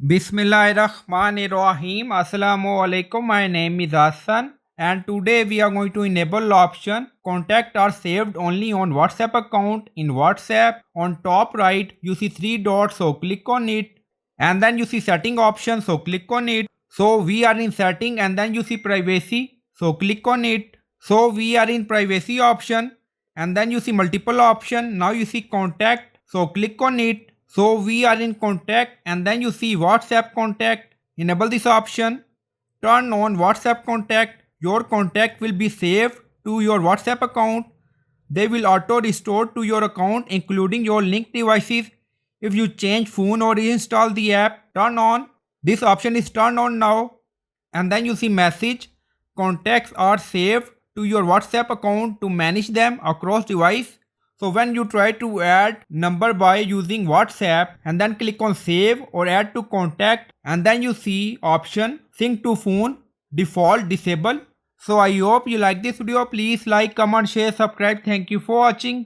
Bismillahirrahmanirrahim. Assalamu alaikum. My name is Hassan and today we are going to enable option contact are saved only on WhatsApp account. In WhatsApp on top right you see three dots, so click on it, and then you see setting option, so click on it. So we are in setting and then you see privacy, so click on it. So we are in privacy option and then you see multiple option. Now you see contact, so click on it. So we are in contact and then you see WhatsApp contact. Enable this option. Turn on WhatsApp contact. Your contact will be saved to your WhatsApp account. They will auto restore to your account including your linked devices. If you change phone or reinstall the app, turn on. This option is turned on now. And then you see message. Contacts are saved to your WhatsApp account to manage them across device. So when you try to add number by using WhatsApp and then click on save or add to contact, and then you see option sync to phone default disable. So I hope you like this video. Please like, comment, share, subscribe. Thank you for watching.